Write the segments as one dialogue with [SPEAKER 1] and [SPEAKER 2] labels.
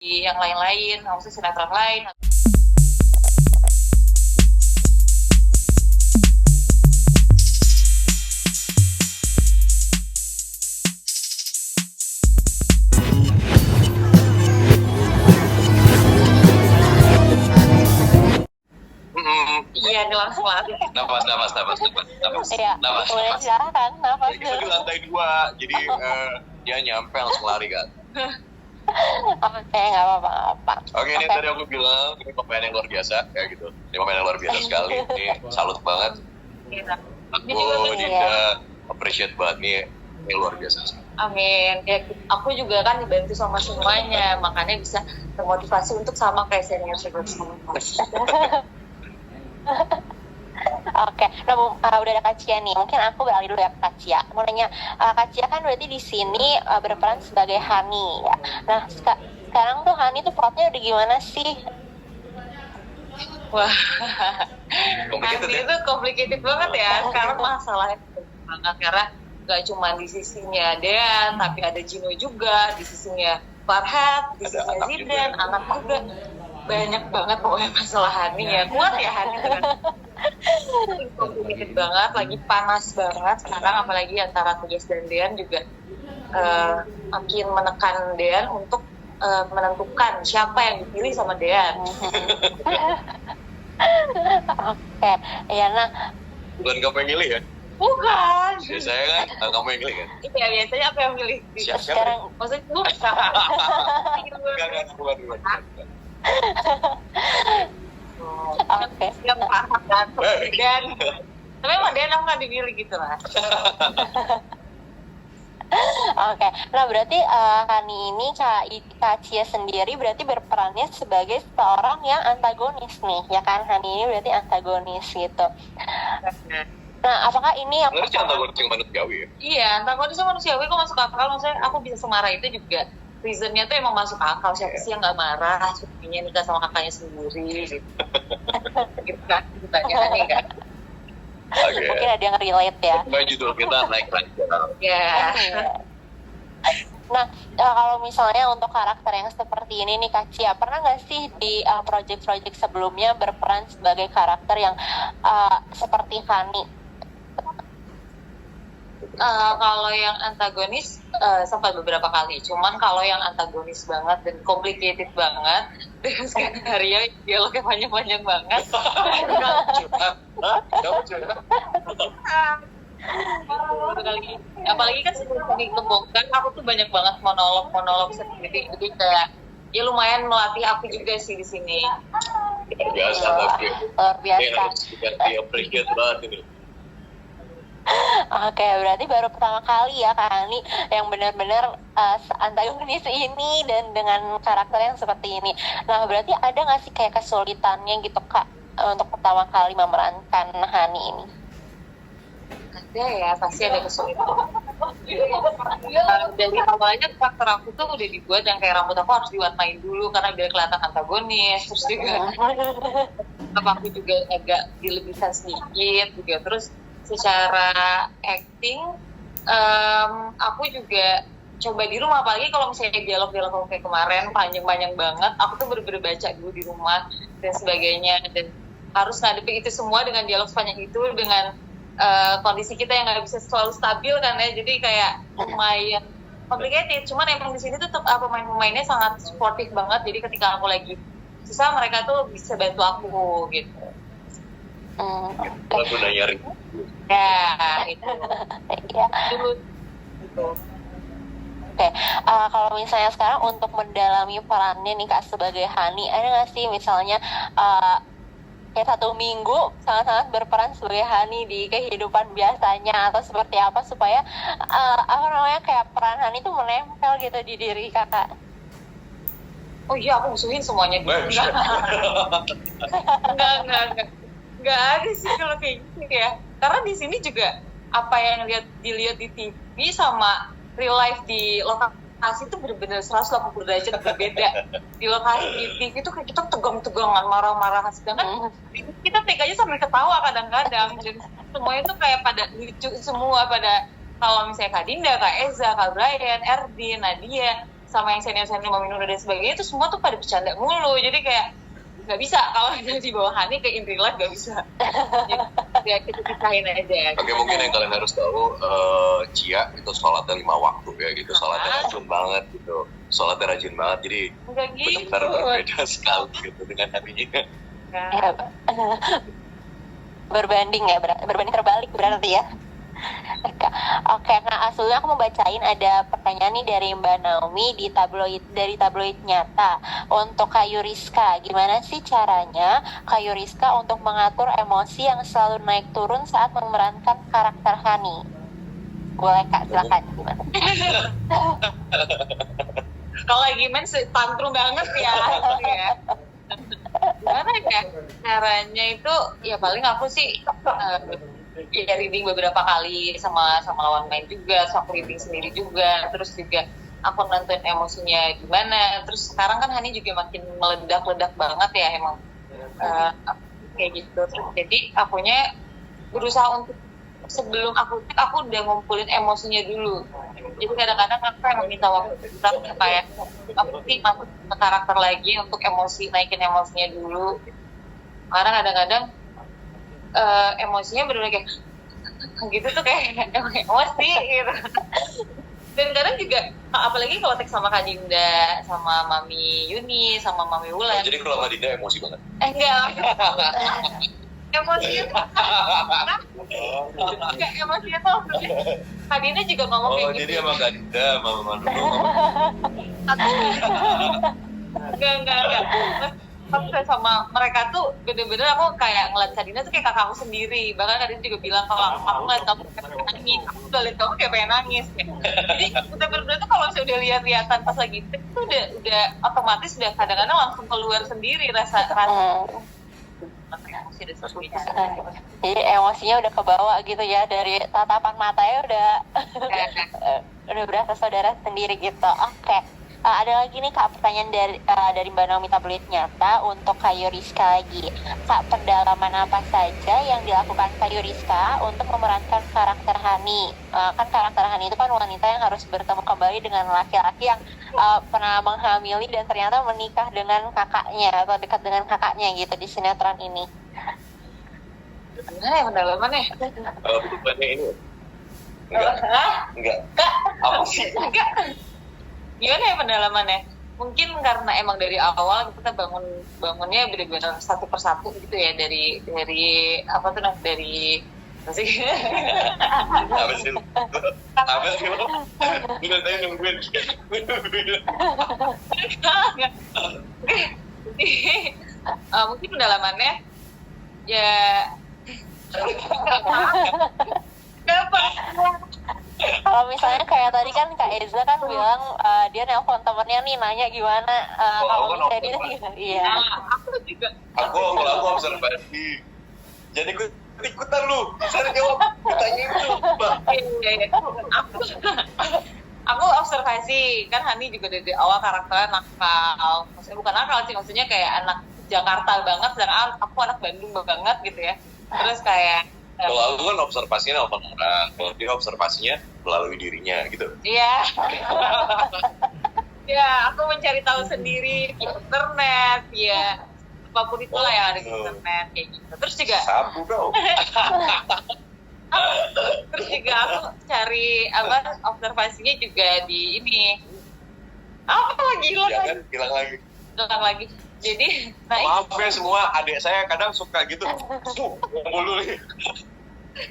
[SPEAKER 1] yang lain-lain, maksudnya sinetron lain. Iya, langsung lari.
[SPEAKER 2] Napas.
[SPEAKER 3] Iya, boleh silahkan napas
[SPEAKER 2] Kita di
[SPEAKER 3] dulu.
[SPEAKER 2] lantai 2, jadi dia nyampe langsung lari kan.
[SPEAKER 3] Oke, nggak apa-apa.
[SPEAKER 2] Oke, ini tadi aku bilang ini pemain yang luar biasa, kayak gitu. Ini pemain yang luar biasa sekali. Ini salut banget.
[SPEAKER 1] Iya. Ini juga
[SPEAKER 2] Aku
[SPEAKER 1] bener.
[SPEAKER 2] Dinda appreciate banget nih. Ini luar biasa.
[SPEAKER 1] Amin. Ya, aku juga kan dibantu sama semuanya, makanya bisa termotivasi untuk sama kayak senior sama.
[SPEAKER 3] Oke, nah udah ada Kak Cia nih. Mungkin aku beralih dulu ya ke Kak Cia. Mau nanya, Kak Cia kan berarti di sini berperan sebagai Hani ya. Nah, sekarang tuh Hani tuh plotnya udah gimana sih?
[SPEAKER 1] Wah,
[SPEAKER 2] Complicated
[SPEAKER 1] Hani
[SPEAKER 2] ya?
[SPEAKER 1] itu complicated banget ya. Sekarang masalahnya banget karena gak cuma di sisinya Dean, tapi ada Gino juga, di sisinya Farhat, di
[SPEAKER 2] Ada
[SPEAKER 1] sisinya
[SPEAKER 2] anak
[SPEAKER 1] Zidan,
[SPEAKER 2] juga.
[SPEAKER 1] anak juga. Banyak banget pokoknya masalah Hani ya. Kuat ya Hani kan. Complicated banget, lagi panas banget sekarang, apalagi antara Tugas dan Dean juga makin menekan Dean untuk menentukan siapa yang dipilih sama Dean.
[SPEAKER 3] Oke, ya nah,
[SPEAKER 2] Bukan kamu yang milih ya?
[SPEAKER 1] Bukan.
[SPEAKER 2] Biasanya kan kamu yang milih kan?
[SPEAKER 1] Iya, biasanya apa yang milih?
[SPEAKER 2] Siapa?
[SPEAKER 3] sekarang
[SPEAKER 1] Maksudnya bukan.
[SPEAKER 2] Bukan.
[SPEAKER 3] oke.
[SPEAKER 1] Yang paham dan dan tapi emang dia nggak dipilih gitu lah.
[SPEAKER 3] Oke, nah berarti Hani ini Kak Cia sendiri berarti berperannya sebagai seorang yang antagonis nih, ya kan? Hani ini berarti antagonis gitu. Nah, apakah ini yang
[SPEAKER 2] Sebenarnya cinta gue yang manusiawi ya?
[SPEAKER 1] Iya, antagonis sama manusiawi kok masuk akal. Maksudnya aku bisa semarah itu juga reasonnya tuh emang masuk akal. Siapa sih yang nggak marah suaminya nikah sama kakaknya sendiri gitu. Gitu kan, ditanya aneh kan.
[SPEAKER 2] Oke.
[SPEAKER 3] mungkin ada yang relate ya?
[SPEAKER 2] Coba judul kita naik lagi.
[SPEAKER 1] Ya.
[SPEAKER 3] Nah, kalau misalnya untuk karakter yang seperti ini nih Kak Cia, pernah nggak sih di project-project sebelumnya berperan sebagai karakter yang seperti Hani?
[SPEAKER 1] Kalau yang antagonis sempat beberapa kali, cuman kalau yang antagonis banget dan complicated banget dengan skenario dialognya panjang-panjang banget. Apalagi kan sebelum dikembangkan aku tuh banyak banget monolog sendiri, jadi kayak ya lumayan melatih aku juga sih di sini.
[SPEAKER 2] Luar biasa tapi.
[SPEAKER 3] Luar biasa.
[SPEAKER 2] Ini appreciate banget ini.
[SPEAKER 3] Oke, berarti baru pertama kali ya Kak Hani yang benar-benar antagonis ini dan dengan karakter yang seperti ini. Nah, berarti ada nggak sih kayak kesulitannya gitu Kak untuk pertama kali memerankan Hani ini?
[SPEAKER 1] Ada ya, pasti ada kesulitan. Dari awalnya karakter aku tuh udah dibuat yang kayak rambut aku harus diwarnain dulu karena biar kelihatan antagonis. Terus juga apa aku juga agak dilebihkan sedikit juga. Terus secara acting aku juga coba di rumah, apalagi kalau misalnya dialog-dialog kayak kemarin panjang-panjang banget, aku tuh bener-bener baca dulu di rumah dan sebagainya, dan harus ngadepin itu semua dengan dialog sepanjang itu dengan kondisi kita yang nggak bisa selalu stabil kan ya, jadi kayak lumayan complicated. Cuman emang di sini tuh pemain-pemainnya sangat supportive banget, jadi ketika aku lagi susah mereka tuh bisa bantu aku gitu.
[SPEAKER 2] Aku udah nyari.
[SPEAKER 1] Ya, itu.
[SPEAKER 3] Ya.
[SPEAKER 1] Dulu gitu.
[SPEAKER 3] Oke, kalau misalnya sekarang untuk mendalami perannya nih Kak sebagai Hani, ada nggak sih misalnya kayak 1 minggu sangat-sangat berperan sebagai Hani di kehidupan biasanya atau seperti apa supaya kayak peran Hani itu menempel gitu di diri Kakak?
[SPEAKER 1] Oh iya, aku musuhin semuanya dulu. Enggak ada sih kalau kayak gitu ya. Karena di sini juga apa yang dilihat di TV sama real life di lokasi itu benar-benar 180 derajat berbeda. Di lokasi di TV itu kayak kita tegang-tegangan, marah-marahan, sedangkan kita teganya sambil ketawa kadang-kadang. Dan semuanya tuh kayak pada lucu semua, pada kalau misalnya Kak Dinda, Kak Eza, Kak Brian, Erdin, Nadia, sama yang senior-senior Mami Nuna dan sebagainya itu semua tuh pada bercanda mulu, jadi kayak nggak bisa kalau di bawah Hani ke in real life nggak bisa. Jadi ya kita pisahin aja.
[SPEAKER 2] Oke, mungkin yang kalian harus tahu, Cia itu sholatnya 5 waktu ya gitu, sholatnya rajin banget gitu, sholatnya rajin banget, jadi
[SPEAKER 1] Enggak gitu.
[SPEAKER 2] benar-benar berbeda sekali gitu dengan Haninya.
[SPEAKER 3] Ya, berbanding ya, berbanding terbalik berarti ya. Oke, nah sebelumnya aku mau bacain ada pertanyaan nih dari Mbak Naomi dari tabloid Nyata untuk Kak Yuriska. Gimana sih caranya Kak Yuriska untuk mengatur emosi yang selalu naik turun saat memerankan karakter Hani? Boleh Kak, silakan. Gimana?
[SPEAKER 1] Kalau lagi main tantrum banget ya. Gimana ya caranya itu? Ya paling aku sih ya reading beberapa kali sama lawan main juga, so aku reading sendiri juga, terus juga aku nonton emosinya gimana. Terus sekarang kan Hani juga makin meledak-ledak banget ya emang, kayak gitu. Terus jadi akunya berusaha untuk sebelum aku udah ngumpulin emosinya dulu. Jadi kadang-kadang aku emang minta waktu kayak aku sih masuk ke karakter lagi untuk naikin emosinya dulu. Karena kadang-kadang emosinya bener-bener kayak gitu tuh kayak emosi gitu. Dan kadang juga apalagi kalau teks sama Kak Dinda, sama Mami Yuni, sama Mami Wulan.
[SPEAKER 2] Jadi kalau sama Dinda emosi banget?
[SPEAKER 1] Enggak. Emosinya tuh enggak, emosinya tuh Kak Dinda juga ngomong kayak gitu.
[SPEAKER 2] Jadi sama Kak Dinda, sama Manu
[SPEAKER 1] enggak. Aku sama mereka tuh bener-bener aku kayak ngeliat Kak Dina tuh kayak kakakku sendiri. Bahkan Kak Dina juga bilang kalau aku ngeliat kamu kayak pengen nangis, aku udah liat kamu kayak pengen nangis. Jadi udah bener-bener tuh kalau misalnya udah lihat-lihatan pas lagi itu udah otomatis udah kadang-kadang langsung keluar sendiri rasa emosi dan sebagainya.
[SPEAKER 3] Jadi emosinya udah kebawa gitu ya, dari tatapan matanya udah berasa saudara sendiri gitu. Oke. Ada lagi nih Kak pertanyaan dari Mbak Naomi tabloid Nyata untuk Kak Yuriska lagi. Kak, pendalaman apa saja yang dilakukan Kak Yuriska untuk memerankan karakter Hani? Kan karakter Hani itu kan wanita yang harus bertemu kembali dengan laki-laki yang pernah menghamili dan ternyata menikah dengan kakaknya atau dekat dengan kakaknya gitu di sinetron ini.
[SPEAKER 1] Gimana ya pendalamannya?
[SPEAKER 2] bukannya ini enggak
[SPEAKER 1] Apa sih? Enggak. Gimana ya pendalamannya? Mungkin karena emang dari awal kita bangunnya benar-benar satu persatu gitu ya, dari apa tuh dari apa sih lo? Udah tadi nungguin. Mungkin pendalamannya ya kenapa?
[SPEAKER 3] Kalau misalnya kayak tadi kan Kak Eza kan bilang dia nelpon temennya nih nanya gimana kalau misalnya dia iya.
[SPEAKER 1] Aku juga.
[SPEAKER 2] Aku observasi. Jadi ikutan lu. Saya jawab ditanya itu.
[SPEAKER 1] Aku observasi kan Hani juga dari awal karakternya nakal. Maksudnya bukan nakal sih, maksudnya kayak anak Jakarta banget, sedangkan aku anak Bandung banget gitu ya. Terus kayak
[SPEAKER 2] kalau aku kan observasinya nelfon orang, kalau dia observasinya melalui dirinya gitu.
[SPEAKER 1] Iya. Ya, aku mencari tahu sendiri di internet, ya apapun itulah yang ada di internet kayak gitu. Terus juga
[SPEAKER 2] sabu dong.
[SPEAKER 1] Terus juga aku cari observasinya juga di ini. Apa lagi
[SPEAKER 2] Hilang
[SPEAKER 1] lagi. Jadi,
[SPEAKER 2] maaf ya semua, adik saya kadang suka gitu. Mulu nih.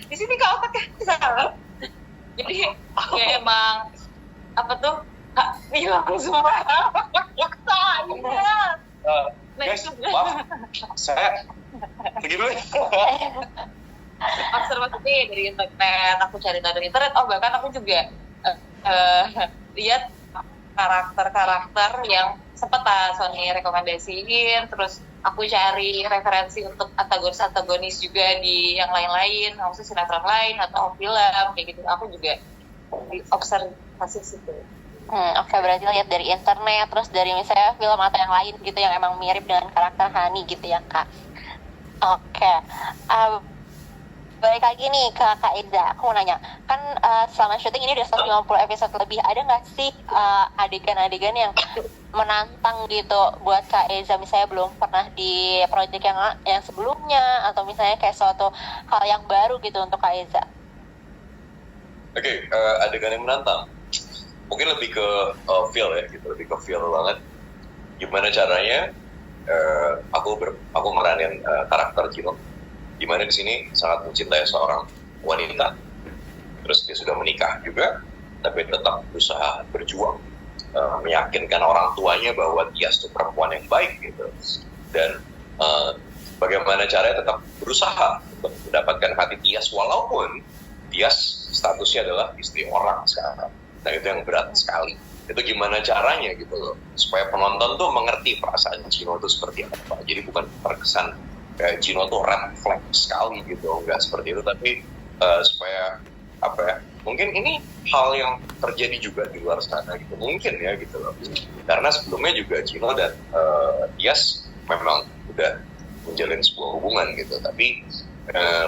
[SPEAKER 1] Di sini kau pakai salah. Jadi ya emang apa tuh? Hilang semua.
[SPEAKER 2] Guys, maaf. Saya pergi dulu.
[SPEAKER 1] Observasi dari internet, aku cari tahu dari internet. Bahkan aku juga lihat karakter-karakter yang sempat Sony rekomendasiin, terus aku cari referensi untuk antagonis juga di yang lain-lain, maksudnya sinetron lain atau film kayak gitu. Aku juga di observasi situ.
[SPEAKER 3] Oke, berarti lihat dari internet, terus dari misalnya film atau yang lain gitu yang emang mirip dengan karakter Hani gitu ya Kak. Oke. balik lagi nih ke Kak Eza, aku mau nanya, kan selama syuting ini udah 150 episode lebih, ada nggak sih adegan-adegan yang menantang gitu buat Kak Eza, misalnya belum pernah di project yang sebelumnya, atau misalnya kayak suatu hal yang baru gitu untuk Kak Eza?
[SPEAKER 2] Oke, adegan yang menantang mungkin lebih ke feel ya gitu, lebih ke feel banget gimana caranya aku meranin karakter Gino, dimana di sini sangat mencintai seorang wanita, terus dia sudah menikah juga, tapi tetap berusaha berjuang meyakinkan orang tuanya bahwa dia itu perempuan yang baik gitu, dan bagaimana caranya tetap berusaha untuk mendapatkan hati Tias walaupun Tias statusnya adalah istri orang sekarang. Nah itu yang berat sekali. Itu gimana caranya gitu loh, supaya penonton tuh mengerti perasaan Gino itu seperti apa. Jadi bukan terkesan kayak Gino tuh red flag sekali gitu, enggak seperti itu, tapi supaya apa ya, mungkin ini hal yang terjadi juga di luar sana gitu, mungkin ya gitu loh. Karena sebelumnya juga Gino dan Tias memang udah menjalin sebuah hubungan gitu, tapi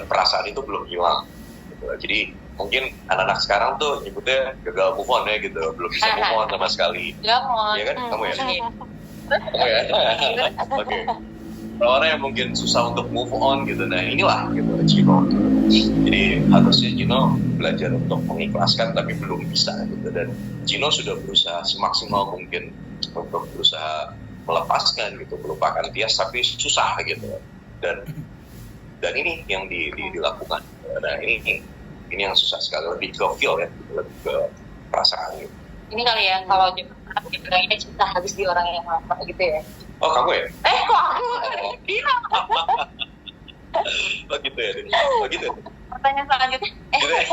[SPEAKER 2] perasaan itu belum hilang gitu. Jadi mungkin anak-anak sekarang tuh nyebutnya gagal move on ya gitu, belum bisa move on sama sekali.
[SPEAKER 1] Gamon.
[SPEAKER 2] Iya kan, kamu ya? Kamu ya? Oke. Orang yang mungkin susah untuk move on gitu, nah inilah gitu Gino. Jadi harusnya Gino belajar untuk mengikhlaskan, tapi belum bisa gitu. Dan Gino sudah berusaha semaksimal mungkin untuk berusaha melepaskan gitu, melupakan Tias, tapi susah gitu. Dan ini yang dilakukan. Nah ini yang susah sekali, lebih ke feel ya, lebih ke perasaan gitu.
[SPEAKER 1] Ini kali ya, kalau dibilangnya cinta habis di orang yang lama gitu ya.
[SPEAKER 2] Oh kamu ya?
[SPEAKER 1] Kok aku? Iya.
[SPEAKER 2] Oh gitu ya? Oh gitu ya?
[SPEAKER 1] Pertanyaan selanjutnya.
[SPEAKER 2] Gitu ya?